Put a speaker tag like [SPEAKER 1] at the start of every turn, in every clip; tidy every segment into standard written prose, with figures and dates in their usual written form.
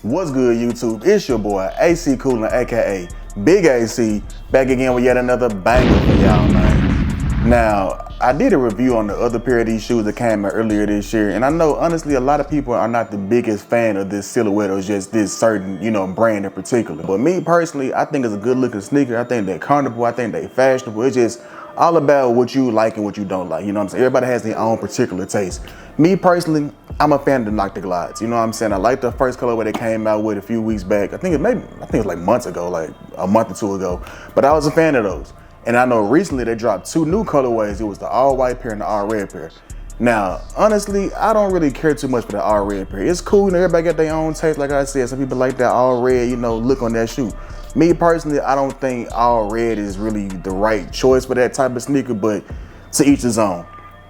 [SPEAKER 1] What's good, YouTube? It's your boy AC Coolin, aka Big AC, back again with yet another banger for y'all, man. Now, I did a review on the other pair of these shoes that came out earlier this year, and I know honestly a lot of people are not the biggest fan of this silhouette or just this certain, brand in particular. But me personally, I think it's a good looking sneaker. I think they're comfortable. I think they're fashionable. It's just all about what you like and what you don't like. You know what I'm saying? Everybody has their own particular taste. Me personally, I'm a fan of the Nocta Glides. You know what I'm saying? I like the first colorway they came out with a few weeks back. I think it was like months ago, like a month or two ago. But I was a fan of those. And I know recently they dropped two new colorways. It was the all white pair and the all red pair. Now, honestly, I don't really care too much for the all red pair. It's cool, everybody got their own taste. Like I said, some people like that all red, look on that shoe. Me personally, I don't think all red is really the right choice for that type of sneaker, but to each his own.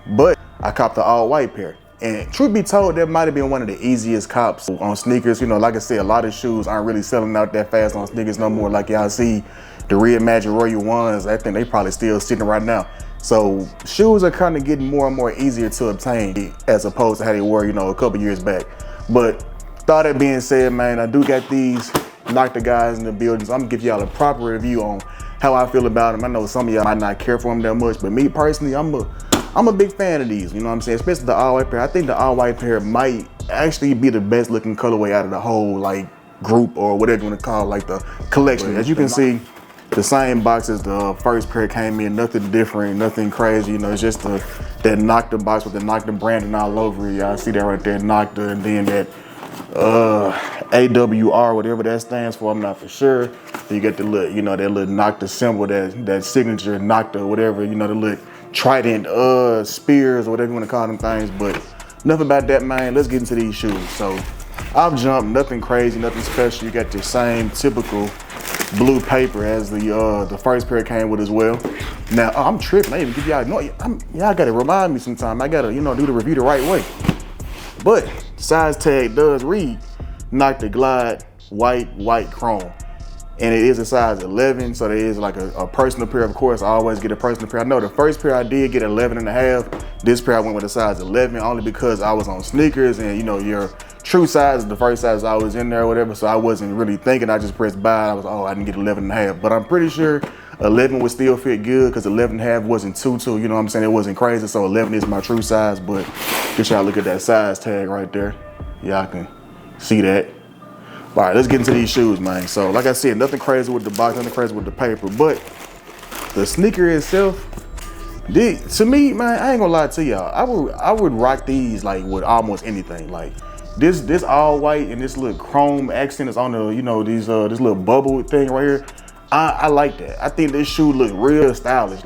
[SPEAKER 1] But I copped the all white pair. And truth be told, that might have been one of the easiest cops on sneakers. Like I said, a lot of shoes aren't really selling out that fast on sneakers no more. Like y'all see the Reimagined Royal ones, I think they probably still sitting right now. So shoes are kind of getting more and more easier to obtain as opposed to how they were, a couple years back. But all that being said, man, I do got these Nocta guys in the building. So I'm gonna give y'all a proper review on how I feel about them. I know some of y'all might not care for them that much, but me personally, I'm a big fan of these, you know what I'm saying? Especially the all white pair. I think the all white pair might actually be the best looking colorway out of the whole group or whatever you want to call the collection. As you can see, the same box as the first pair came in, nothing different, nothing crazy, it's just that Nocta box with the Nocta branding all over it. Y'all see that right there, Nocta, and then that AWR, whatever that stands for, I'm not for sure. You get the little, that little Nocta symbol, that signature Nocta, whatever, the little trident spears or whatever you want to call them things. But enough about that, man. Let's get into these shoes. So I've jumped, nothing crazy, nothing special. You got the same typical blue paper as the first pair came with as well. Now I'm tripping. I even give y'all y'all gotta remind me sometime. I gotta do the review the right way. But size tag does read Nocta Glide white chrome. And it is a size 11, so there is like a personal pair. Of course, I always get a personal pair. I know the first pair I did get 11 and a half. This pair I went with a size 11 only because I was on sneakers, and your true size is the first size I was in there or whatever, so I wasn't really thinking. I just pressed buy. I didn't get 11 and a half, but I'm pretty sure 11 would still fit good because 11 and a half wasn't too, you know what I'm saying? It wasn't crazy, so 11 is my true size, but get y'all look at that size tag right there. Y'all can see that. All right, let's get into these shoes, man. So like I said, nothing crazy with the box, nothing crazy with the paper, but the sneaker itself, to me, man, I ain't gonna lie to y'all. I would rock these with almost anything. Like this all white and this little chrome accent is on the, this little bubble thing right here. I like that. I think this shoe looks real stylish.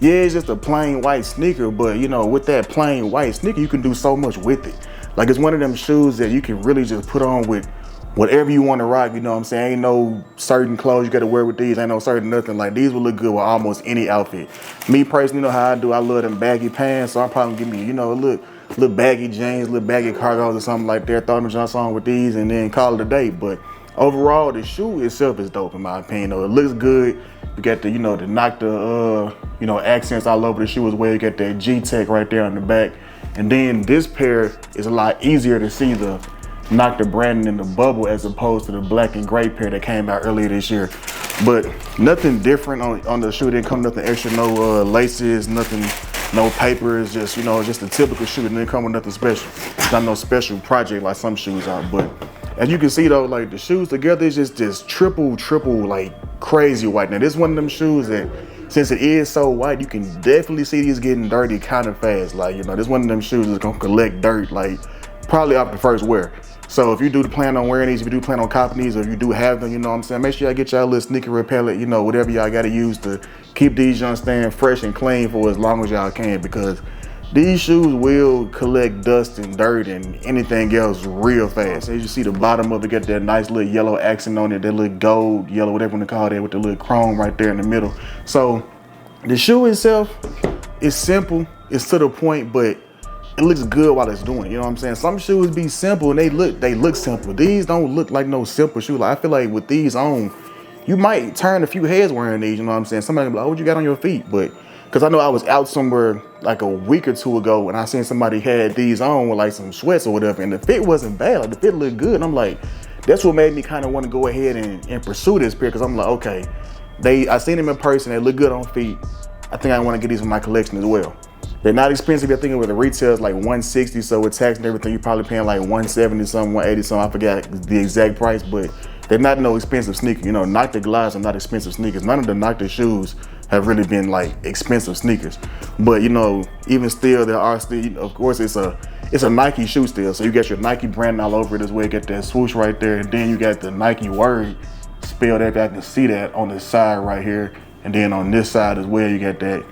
[SPEAKER 1] Yeah, it's just a plain white sneaker, but with that plain white sneaker, you can do so much with it. It's one of them shoes that you can really just put on with whatever you want to rock, you know what I'm saying? Ain't no certain clothes you got to wear with these. Ain't no certain nothing. These will look good with almost any outfit. Me personally, you know how I do. I love them baggy pants, so I'm probably gonna give me, a little baggy jeans, little baggy cargos or something like that. Throw them jumps on with these and then call it a day. But overall, the shoe itself is dope in my opinion. It looks good. You got the, the Nocta, accents all over the shoe as well. You got that G-Tech right there on the back. And then this pair is a lot easier to see the Nocta branding in the bubble as opposed to the black and gray pair that came out earlier this year. But nothing different on the shoe. Didn't come nothing extra, no laces, nothing, no papers, just just a typical shoe. Didn't come with nothing special. It's not no special project like some shoes are. But as you can see though, the shoes together is just this triple crazy white. Now this is one of them shoes that, since it is so white, you can definitely see these getting dirty kind of fast. This one of them shoes that's gonna collect dirt probably off the first wear. So if you do plan on wearing these, if you do plan on copying these, or if you do have them, you know what I'm saying, make sure y'all get y'all little sneaker repellent, whatever y'all gotta use to keep these young staying fresh and clean for as long as y'all can, because these shoes will collect dust and dirt and anything else real fast. As you see the bottom of it, got that nice little yellow accent on it, that little gold, yellow, whatever you want to call that, with the little chrome right there in the middle. So the shoe itself is simple, it's to the point, but it looks good while it's doing it, you know what I'm saying? Some shoes be simple and they look simple. These don't look like no simple shoe. I feel like with these on, you might turn a few heads wearing these, you know what I'm saying? Somebody be like, oh, what you got on your feet? But because I know I was out somewhere a week or two ago and I seen somebody had these on with some sweats or whatever, and the fit wasn't bad. The fit looked good. And I'm like, that's what made me kind of want to go ahead and pursue this pair, because I'm like, okay, I seen them in person, they look good on feet. I think I want to get these in my collection as well. They're not expensive. I think with the retail is like 160, so with tax and everything, you're probably paying like 170 something, 180 something. I forgot the exact price, but they're not no expensive sneaker. You know, Nocta Glides are not expensive sneakers. None of the Nocta shoes have really been like expensive sneakers. But you know, even still, there are still, of course, it's a Nike shoe still. So you got your Nike brand all over it as well. You got that swoosh right there, and then you got the Nike word spelled out. I can see that on the side right here, and then on this side as well, you got that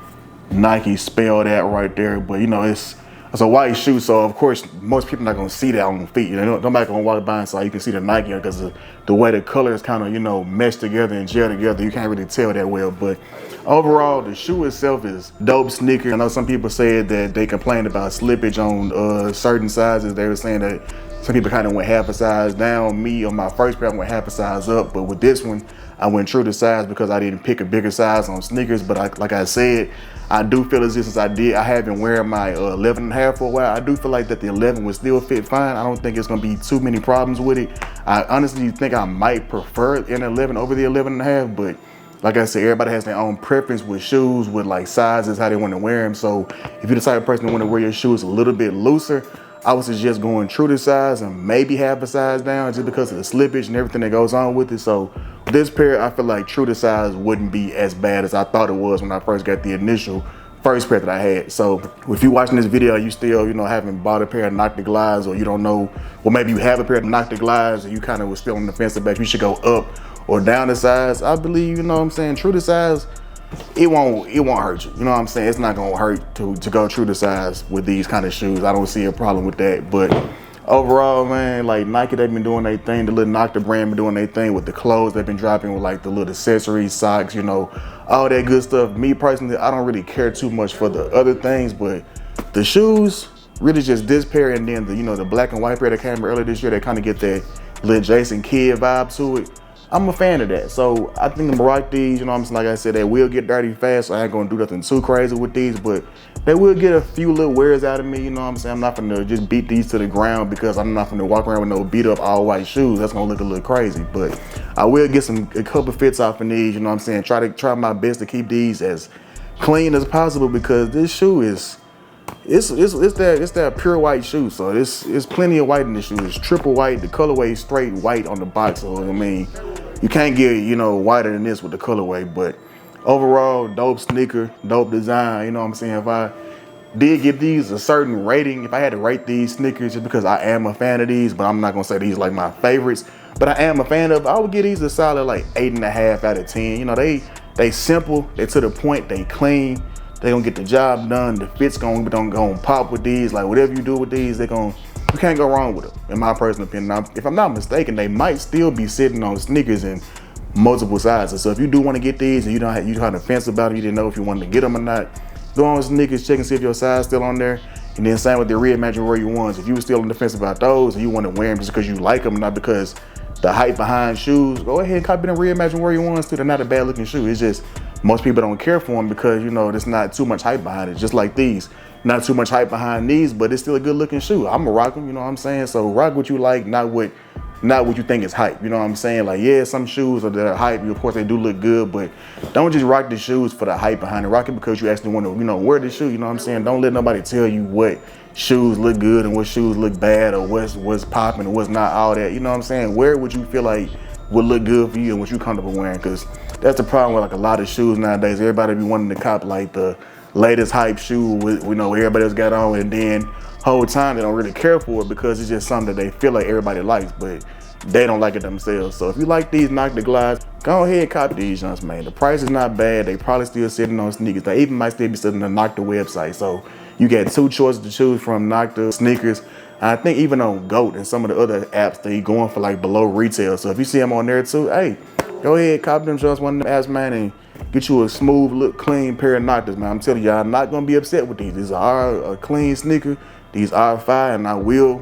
[SPEAKER 1] Nike spelled out right there. But you know, it's a white shoe, so of course most people not gonna see that on the feet. You know, nobody gonna walk by and say you can see the Nike because the way the colors kind of, you know, mesh together and gel together. You can't really tell that well. But overall, the shoe itself is dope sneaker. I know some people said that they complained about slippage on certain sizes. They were saying that some people kind of went half a size down. Me, on my first pair, I went half a size up. But with this one, I went true to size because I didn't pick a bigger size on sneakers. But like I said, I do feel as if since I have been wearing my 11.5 for a while, I do feel like that the 11 would still fit fine. I don't think it's gonna be too many problems with it. I honestly think I might prefer an 11 over the 11.5, but like I said, everybody has their own preference with shoes, with like sizes, how they want to wear them. So if you're the type of person that want to wear your shoes a little bit looser, I would suggest going true to size and maybe half a size down, just because of the slippage and everything that goes on with it. So this pair, I feel like true to size wouldn't be as bad as I thought it was when I first got the initial first pair that I had. So if you're watching this video, you still, you know, haven't bought a pair of Nocta Glides, or you don't know, well, maybe you have a pair of Nocta Glides and you kind of was still on the fence about you should go up or down the size, I believe, you know what I'm saying, true to size, it won't hurt you. You know what I'm saying? It's not gonna hurt to go true to size with these kind of shoes. I don't see a problem with that. But overall, man, like Nike, they've been doing their thing. The little Nocta brand been doing their thing with the clothes. They've been dropping with like the little accessories, socks, you know, all that good stuff. Me personally, I don't really care too much for the other things, but the shoes, really just this pair and then the, you know, the black and white pair that came earlier this year, they kind of get that little Jason Kidd vibe to it. I'm a fan of that. So I think I'm gonna rock these, you know what I'm saying? Like I said, they will get dirty fast, so I ain't gonna do nothing too crazy with these, but they will get a few little wears out of me, you know what I'm saying? I'm not gonna just beat these to the ground, because I'm not gonna walk around with no beat up all white shoes. That's gonna look a little crazy, but I will get a couple fits off of these, you know what I'm saying? Try my best to keep these as clean as possible, because this shoe is, it's that pure white shoe. So it's plenty of white in the shoe. It's triple white. The colorway is straight white on the box. So I mean, you can't get, you know, whiter than this with the colorway. But overall, dope sneaker, dope design. You know what I'm saying? If I did give these a certain rating, if I had to rate these sneakers, just because I am a fan of these, but I'm not gonna say these like my favorites, but I am a fan of, I would give these a solid like 8.5 out of 10. You know, they simple, they to the point, they clean. They gonna get the job done. The fit's gonna pop with these. Like whatever you do with these, you can't go wrong with them, in my personal opinion. Now, if I'm not mistaken, they might still be sitting on sneakers in multiple sizes. So if you do want to get these and you had a fence about it, you didn't know if you wanted to get them or not, go on sneakers, check and see if your size still on there. And then same with the Reimagine Warrior ones. If you were still on the fence about those and you want to wear them just because you like them, not because the hype behind shoes, go ahead and copy them Reimagine Warrior ones too. They're not a bad looking shoe. It's just most people don't care for them because, you know, there's not too much hype behind it. Just like these, not too much hype behind these, but it's still a good looking shoe. I'm gonna rock them, you know what I'm saying? So rock what you like, not what you think is hype. You know what I'm saying? Like, yeah, some shoes that are hype, of course they do look good, but don't just rock the shoes for the hype behind it. Rock it because you actually want to, you know, wear the shoe. You know what I'm saying? Don't let nobody tell you what shoes look good and what shoes look bad, or what's popping and what's not, all that. You know what I'm saying? Wear what you feel like would look good for you and what you're comfortable wearing, because that's the problem with like a lot of shoes nowadays. Everybody be wanting to cop like the latest hype shoe with, you know, everybody else got on, and then whole time they don't really care for it because it's just something that they feel like everybody likes, but they don't like it themselves. So if you like these Nocta Glides, go ahead and cop these joints, man. The price is not bad. They probably still sitting on sneakers. They even might still be sitting on the Nocta website. So you got two choices to choose from: Nocta sneakers. I think even on GOAT and some of the other apps, they going for like below retail. So if you see them on there too, hey, go ahead, copy them joints, one of them apps, man, and get you a smooth, look clean pair of Noctas, man. I'm telling you, I'm not gonna be upset with these. These are a clean sneaker. These are fire, and I will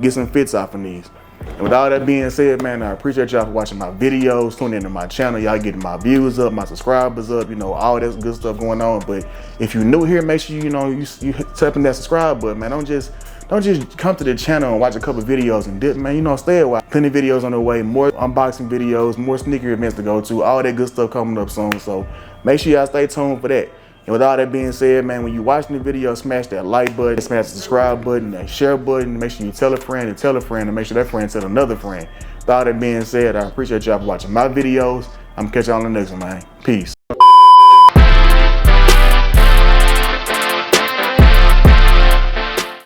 [SPEAKER 1] get some fits off of these. And with all that being said, man, I appreciate y'all for watching my videos, tuning into my channel. Y'all getting my views up, my subscribers up, you know, all that good stuff going on. But if you're new here, make sure you tapping that subscribe button, man. don't just come to the channel and watch a couple videos and dip, man. You know, stay a while. Plenty of videos on the way, more unboxing videos, more sneaker events to go to, all that good stuff coming up soon. So make sure y'all stay tuned for that. And with all that being said, man, when you watching the video, smash that like button, smash the subscribe button, that share button. Make sure you tell a friend and tell a friend, and make sure that friend tell another friend. With all that being said, I appreciate y'all for watching my videos. I'm gonna catch y'all on the next one, man. Peace.